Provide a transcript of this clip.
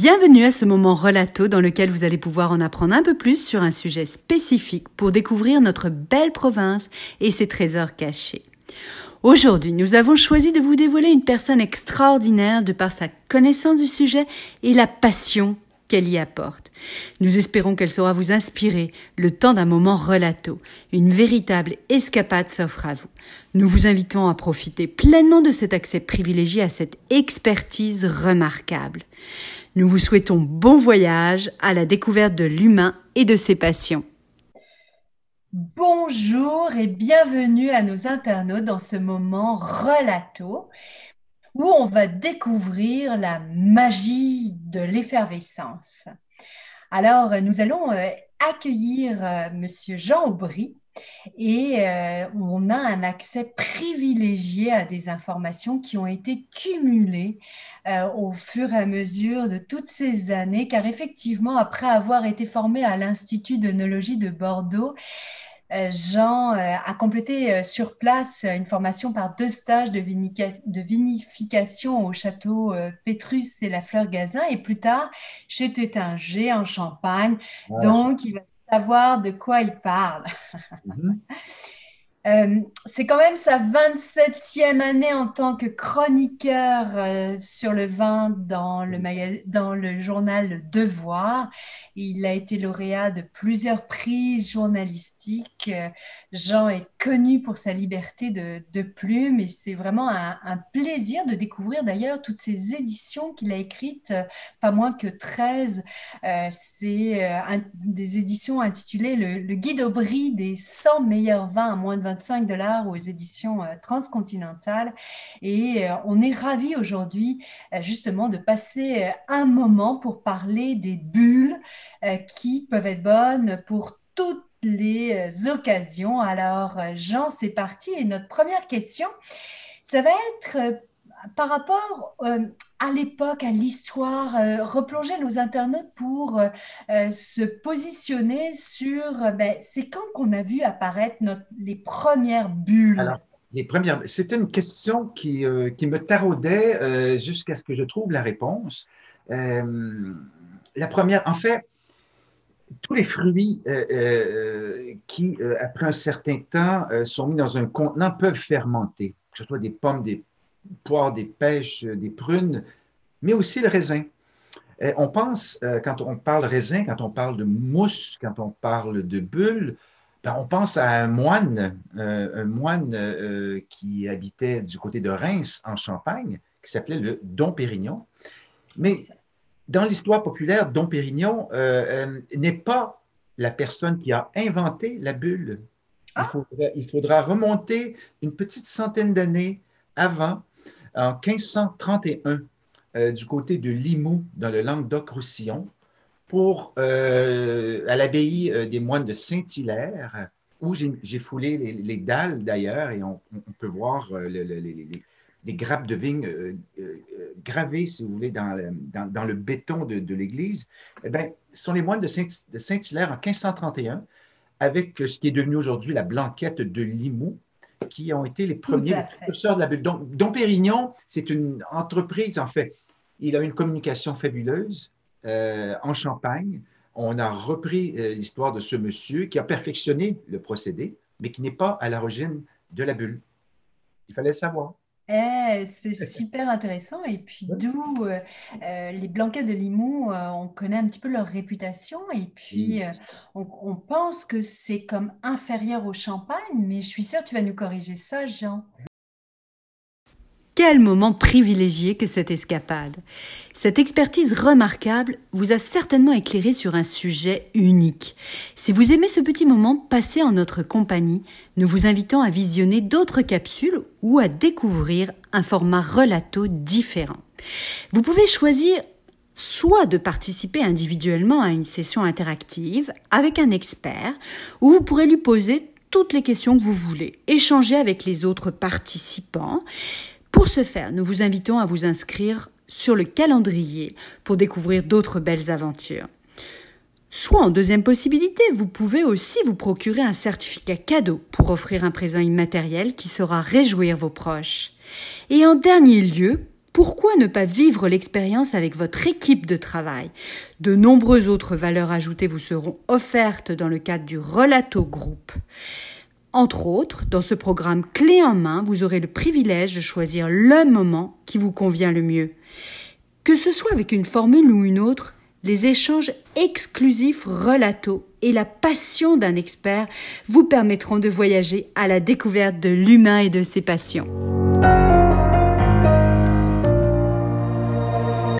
Bienvenue à ce moment relato dans lequel vous allez pouvoir en apprendre un peu plus sur un sujet spécifique pour découvrir notre belle province et ses trésors cachés. Aujourd'hui, nous avons choisi de vous dévoiler une personne extraordinaire de par sa connaissance du sujet et la passion qu'elle y apporte. Nous espérons qu'elle saura vous inspirer le temps d'un moment relato. Une véritable escapade s'offre à vous. Nous vous invitons à profiter pleinement de cet accès privilégié à cette expertise remarquable. Nous vous souhaitons bon voyage à la découverte de l'humain et de ses passions. Bonjour et bienvenue à nos internautes dans ce moment relato où on va découvrir la magie de l'effervescence. Alors, nous allons accueillir Monsieur Jean Aubry et on a un accès privilégié à des informations qui ont été cumulées au fur et à mesure de toutes ces années, car effectivement, après avoir été formé à l'Institut d'œnologie de Bordeaux, Jean a complété sur place une formation par 2 stages de vinification au château Pétrus et la Fleur Gazin et plus tard chez Tétinger en Champagne. Voilà. Donc, il va savoir de quoi il parle. Mhm. C'est quand même sa 27e année en tant que chroniqueur sur le vin dans le journal Le Devoir. Il a été lauréat de plusieurs prix journalistiques. Jean est connu pour sa liberté de plume et c'est vraiment un plaisir de découvrir d'ailleurs toutes ces éditions qu'il a écrites, pas moins que 13. C'est des éditions intitulées le Guide Aubry des 100 meilleurs vins à moins de $25 aux éditions transcontinentales. Et on est ravis aujourd'hui justement de passer un moment pour parler des bulles qui peuvent être bonnes pour toutes les occasions. Alors Jean, c'est parti. Et notre première question, ça va être par rapport à l'époque, à l'histoire, replonger nos internautes pour se positionner sur c'est quand qu'on a vu apparaître les premières bulles. Alors, c'était une question qui me taraudait jusqu'à ce que je trouve la réponse. La première, en fait, tous les fruits qui, après un certain temps, sont mis dans un contenant peuvent fermenter, que ce soit des pommes, des poires, des pêches, des prunes, mais aussi le raisin. On pense, quand on parle raisin, quand on parle de mousse, quand on parle de bulles, on pense à un moine qui habitait du côté de Reims, en Champagne, qui s'appelait le Dom Pérignon. Mais dans l'histoire populaire, Dom Pérignon n'est pas la personne qui a inventé la bulle. Il faudra remonter une petite centaine d'années avant, en 1531, du côté de Limoux, dans le Languedoc-Roussillon, à l'abbaye des moines de Saint-Hilaire, où j'ai foulé les dalles d'ailleurs, et on peut voir les grappes de vigne gravées, si vous voulez, dans le béton de l'église. Eh bien, ce sont les moines de Saint-Hilaire en 1531, avec ce qui est devenu aujourd'hui la Blanquette de Limoux, qui ont été les premiers précurseurs de la bulle. Donc, Dom Pérignon, c'est une entreprise, en fait. Il a une communication fabuleuse en Champagne. On a repris l'histoire de ce monsieur qui a perfectionné le procédé, mais qui n'est pas à l'origine de la bulle. Il fallait le savoir. C'est super intéressant. Et puis d'où les Blanquettes de Limoux, on connaît un petit peu leur réputation. Et puis on pense que c'est comme inférieur au champagne, mais je suis sûre que tu vas nous corriger ça, Jean. Quel moment privilégié que cette escapade. Cette expertise remarquable vous a certainement éclairé sur un sujet unique. Si vous aimez ce petit moment passé en notre compagnie, nous vous invitons à visionner d'autres capsules ou à découvrir un format relato différent. Vous pouvez choisir soit de participer individuellement à une session interactive avec un expert, où vous pourrez lui poser toutes les questions que vous voulez, échanger avec les autres participants. Pour ce faire, nous vous invitons à vous inscrire sur le calendrier pour découvrir d'autres belles aventures. Soit en deuxième possibilité, vous pouvez aussi vous procurer un certificat cadeau pour offrir un présent immatériel qui saura réjouir vos proches. Et en dernier lieu, Pourquoi ne pas vivre l'expérience avec votre équipe de travail? De nombreuses autres valeurs ajoutées vous seront offertes dans le cadre du Relato Group. Entre autres, dans ce programme clé en main, vous aurez le privilège de choisir le moment qui vous convient le mieux. Que ce soit avec une formule ou une autre, les échanges exclusifs Relato et la passion d'un expert vous permettront de voyager à la découverte de l'humain et de ses passions.